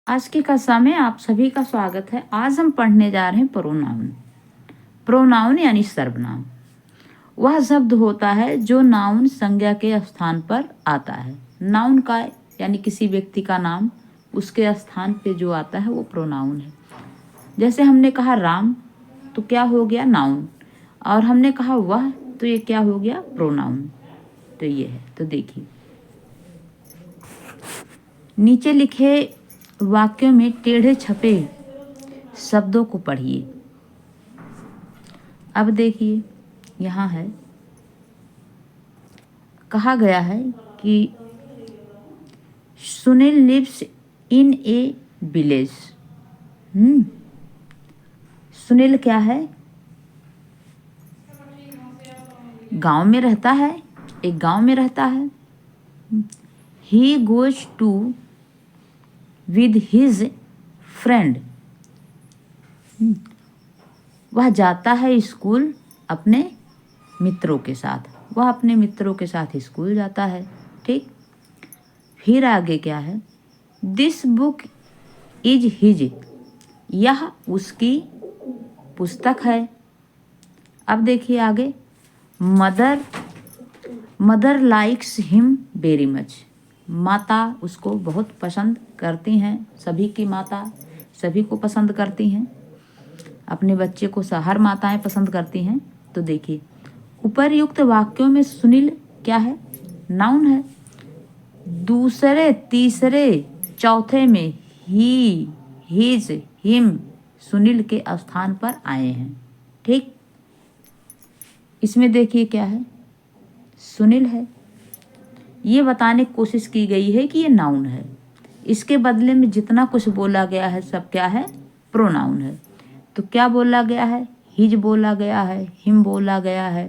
आज की कक्षा में आप सभी का स्वागत है। आज हम पढ़ने जा रहे हैं प्रोनाउन। प्रोनाउन यानी सर्वनाम वह शब्द होता है जो नाउन संज्ञा के स्थान पर आता है। नाउन का यानी किसी व्यक्ति का नाम उसके स्थान पे जो आता है वो प्रोनाउन है। जैसे हमने कहा राम तो क्या हो गया नाउन, और हमने कहा वह तो ये क्या हो गया प्रोनाउन। तो ये है। तो देखिए नीचे लिखे वाक्यों में टेढ़े छपे शब्दों को पढ़िए। अब देखिए यहाँ है, कहा गया है कि Sunil lives in a village. Sunil क्या है? गांव में रहता है, एक गांव में रहता है। He goes to with his friend. वह जाता है स्कूल अपने मित्रों के साथ। वह अपने मित्रों के साथ स्कूल जाता है। ठीक, फिर आगे क्या है? This book is his. यह उसकी पुस्तक है। अब देखिए आगे, mother likes him very much. माता उसको बहुत पसंद करती हैं। सभी की माता सभी को पसंद करती हैं। अपने बच्चे को हर माताएं पसंद करती हैं। तो देखिए उपर्युक्त वाक्यों में सुनील क्या है? नाउन है। दूसरे, तीसरे, चौथे में ही, हिज, हिम सुनील के स्थान पर आए हैं। ठीक, इसमें देखिए क्या है? सुनील है। ये बताने की कोशिश की गई है कि ये नाउन है। इसके बदले में जितना कुछ बोला गया है सब क्या है? प्रोनाउन है। तो क्या बोला गया है? हिज बोला गया है, हिम बोला गया है,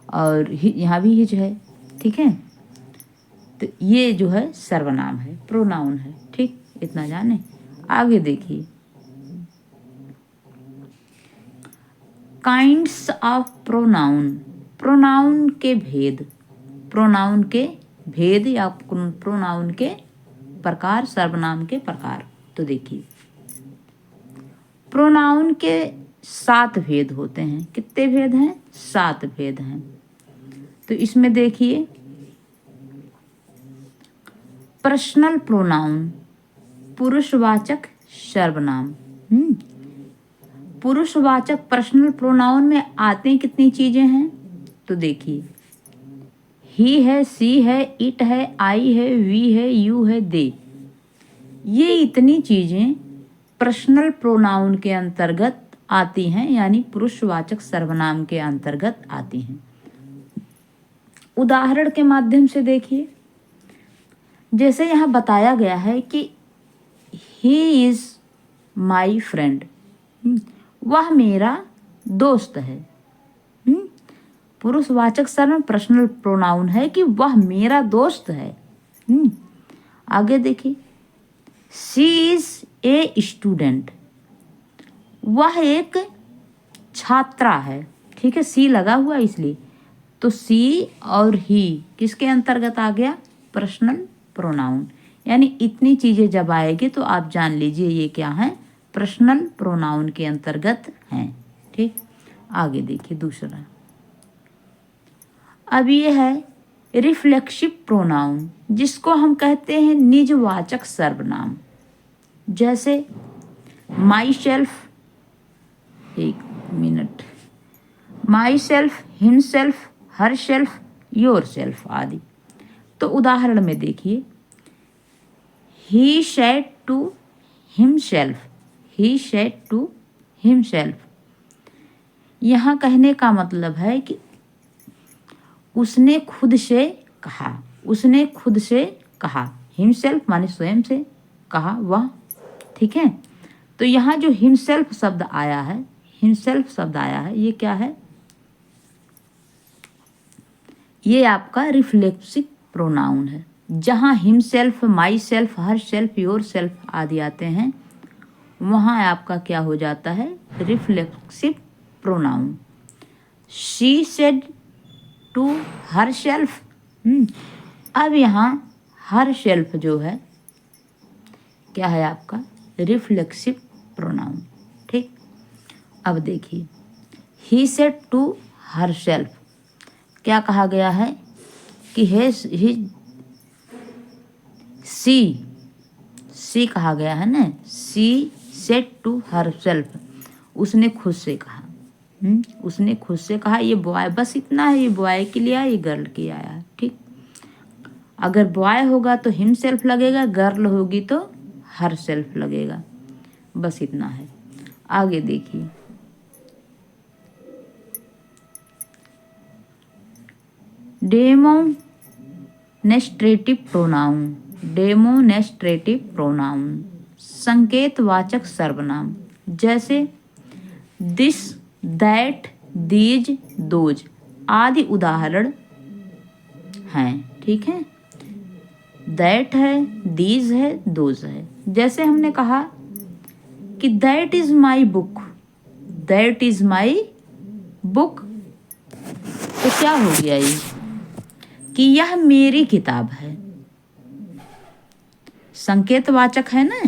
और यहाँ भी हिज है। ठीक है, तो ये जो है सर्वनाम है, प्रोनाउन है। ठीक, इतना जाने। आगे देखिए, काइंड्स ऑफ प्रोनाउन। प्रोनाउन के भेद, प्रोनाउन के भेद या प्रोनाउन के प्रकार, सर्वनाम के प्रकार। तो देखिए प्रोनाउन के 7 भेद होते हैं। कितने भेद हैं? 7 भेद हैं। तो इसमें देखिए पर्सनल प्रोनाउन, पुरुषवाचक सर्वनाम। पुरुषवाचक पर्सनल प्रोनाउन में आते हैं कितनी चीजें हैं? तो देखिए ही है, सी है, इट है, आई है, वी है, यू है, दे। ये इतनी चीजें पर्सनल प्रोनाउन के अंतर्गत आती हैं, यानी पुरुषवाचक सर्वनाम के अंतर्गत आती हैं। उदाहरण के माध्यम से देखिए, जैसे यहाँ बताया गया है कि ही इज माई फ्रेंड। वह मेरा दोस्त है। पुरुषवाचक सर्वनाम पर्सनल प्रोनाउन है कि वह मेरा दोस्त है। आगे देखिए, शी इज ए स्टूडेंट। वह एक छात्रा है। ठीक है, सी लगा हुआ इसलिए। तो सी और ही किसके अंतर्गत आ गया? Personal pronoun. यानी इतनी चीजें जब आएगी तो आप जान लीजिए ये क्या है? पर्सनल प्रोनाउन के अंतर्गत हैं। ठीक, आगे देखिए दूसरा। अब ये है रिफ्लेक्सिव प्रोनाउन, जिसको हम कहते हैं निजवाचक सर्वनाम। जैसे माई सेल्फ, एक मिनट, myself, himself, herself, yourself आदि। तो उदाहरण में देखिए, he said to himself. He said to himself. यहाँ कहने का मतलब है कि उसने खुद से कहा। उसने खुद से कहा। हिमसेल्फ माने स्वयं से कहा, वह। ठीक है, तो यहाँ जो हिमसेल्फ शब्द आया है, हिमसेल्फ शब्द आया है, ये क्या है? ये आपका रिफ्लेक्सिव प्रोनाउन है। जहाँ himself, myself, herself, yourself आदि आते हैं, वहाँ आपका क्या हो जाता है? Reflexive pronoun. She said to herself. अब यहाँ हर सेल्फ जो है क्या है आपका रिफ्लेक्सिव प्रोनाउन। ठीक, अब देखिए he said to herself, क्या कहा गया है कि सी कहा गया है ना, she said to herself, उसने खुद से कहा। उसने खुद से कहा। ये बॉय, बस इतना है, ये बॉय के लिए आया, ये गर्ल के लिए आया। ठीक, अगर बॉय होगा तो हिम सेल्फ लगेगा, गर्ल होगी तो हर सेल्फ लगेगा, बस इतना है। आगे देखिए डेमोनेस्ट्रेटिव प्रोनाउन। डेमोनेस्ट्रेटिव प्रोनाउन संकेतवाचक सर्वनाम, जैसे दिस, दैट, दीज, दोज आदि उदाहरण हैं। ठीक है, दैट है, दीज है, दोज है। जैसे हमने कहा कि that is my book, that is my book, तो क्या हो गया ये कि यह मेरी किताब है। संकेतवाचक है ना,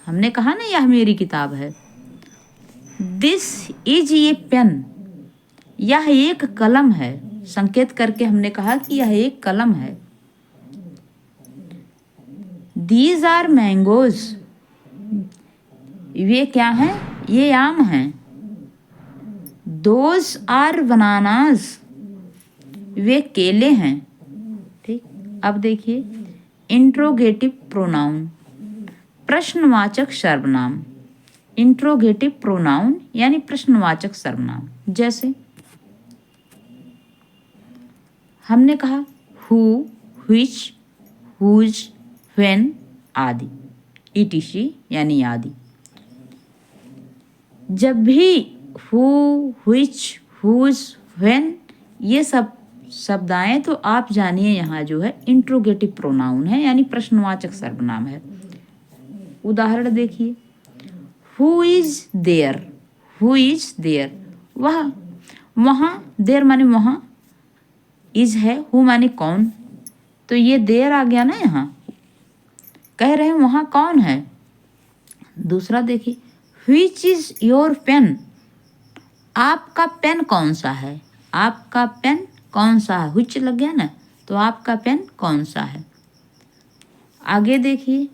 हमने कहा ना यह मेरी किताब है। दिस इज ए पेन, यह एक कलम है, संकेत करके हमने कहा कि यह एक कलम है। दीज आर मैंगोज, वे क्या हैं, ये आम हैं। दोज आर बनानाज, वे केले हैं। ठीक, अब देखिए इंट्रोगेटिव प्रोनाउन प्रश्नवाचक सर्वनाम। इंट्रोगेटिव प्रोनाउन यानी प्रश्नवाचक सर्वनाम, जैसे हमने कहा हु, व्हिच, हुज, व्हेन आदि, ईटीसी यानी आदि। जब भी हु, व्हिच, हुज, व्हेन ये सब शब्द आए तो आप जानिए यहाँ जो है इंट्रोगेटिव प्रोनाउन है, यानी प्रश्नवाचक सर्वनाम है। उदाहरण देखिए who is there, who is there, वह, वहाँ, देयर माने वहाँ, इज है, हु माने कौन, तो ये देयर आ गया ना, यहाँ कह रहे हैं वहाँ कौन है। दूसरा देखिए व्हिच इज योर पेन, आपका पेन कौन सा है, आपका पेन कौन सा है, व्हिच लग गया ना, तो आपका पेन कौन सा है। आगे देखिए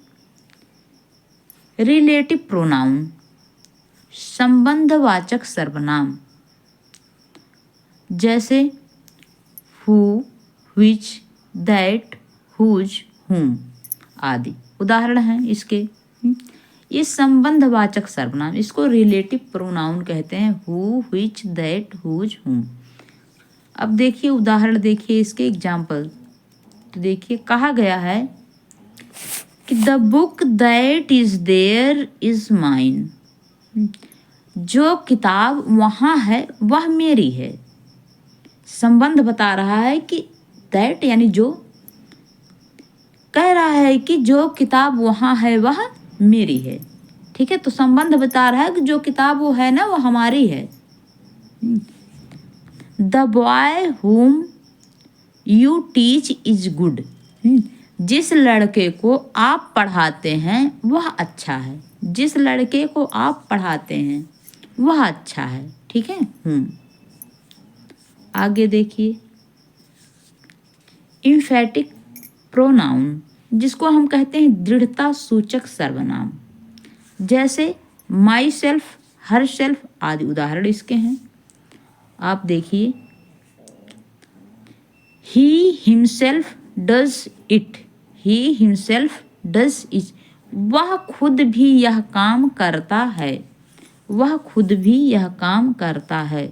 रिलेटिव प्रोनाउन संबंधवाचक सर्वनाम, जैसे हु, व्हिच, दैट, हुज, हुम आदि उदाहरण हैं इसके। ये संबंधवाचक सर्वनाम, इसको रिलेटिव प्रोनाउन कहते हैं, हु, व्हिच, दैट, हुज, हुम। अब देखिए उदाहरण देखिए इसके एग्जाम्पल, तो देखिए कहा गया है कि the book that is there is mine, जो किताब वहाँ है वह मेरी है। संबंध बता रहा है कि दैट यानी जो, कह रहा है कि जो किताब वहाँ है वह मेरी है। ठीक है, तो संबंध बता रहा है कि जो किताब वो है ना वो हमारी है। The boy whom you teach is good, जिस लड़के को आप पढ़ाते हैं वह अच्छा है, जिस लड़के को आप पढ़ाते हैं वह अच्छा है। ठीक है, आगे देखिए इम्फेटिक प्रोनाउन, जिसको हम कहते हैं दृढ़ता सूचक सर्वनाम, जैसे माई सेल्फ, हर सेल्फ आदि उदाहरण इसके हैं। आप देखिए he himself does it, he himself does it, वह खुद भी यह काम करता है, वह खुद भी यह काम करता है।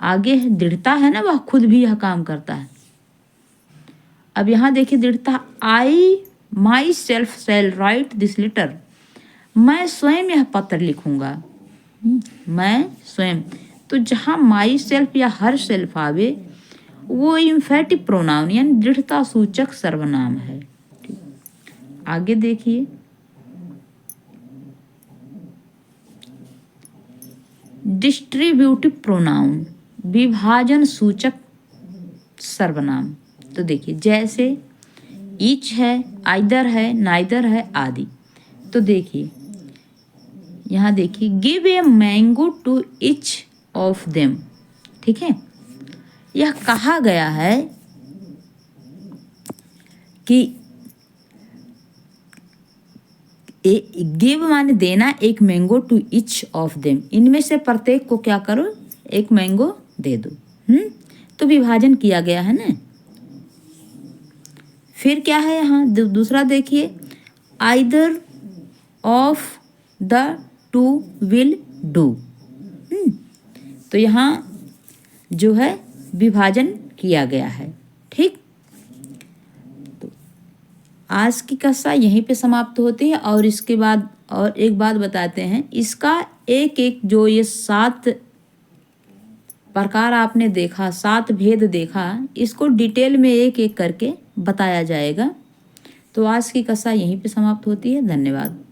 आगे है दृढ़ता है ना, वह खुद भी यह काम करता है। अब यहाँ देखिए दृढ़ता, I myself shall write this letter, मैं स्वयं यह पत्र लिखूंगा, मैं स्वयं। तो जहाँ माई सेल्फ या हर सेल्फ आवे वो इम्फेटिव प्रोनाउन यानी दृढ़ता सूचक सर्वनाम है। आगे देखिए डिस्ट्रीब्यूटिव प्रोनाउन विभाजन सूचक सर्वनाम, तो देखिए जैसे ईच है, आइदर है, नाइदर है आदि। तो देखिए यहाँ देखिए, give a mango to each of them. ठीक है, यह कहा गया है कि गिव माने देना, एक mango to each of them, इनमें से प्रत्येक को क्या करो, एक मैंगो दे दो। तो विभाजन किया गया है ना। फिर क्या है यहाँ दूसरा देखिए, either of the two will do. तो यहाँ जो है विभाजन किया गया है। ठीक, तो आज की कक्षा यहीं पे समाप्त होती है। और इसके बाद और एक बात बताते हैं, इसका एक एक जो ये 7 प्रकार आपने देखा, 7 भेद देखा, इसको डिटेल में एक एक करके बताया जाएगा। तो आज की कक्षा यहीं पे समाप्त होती है। धन्यवाद।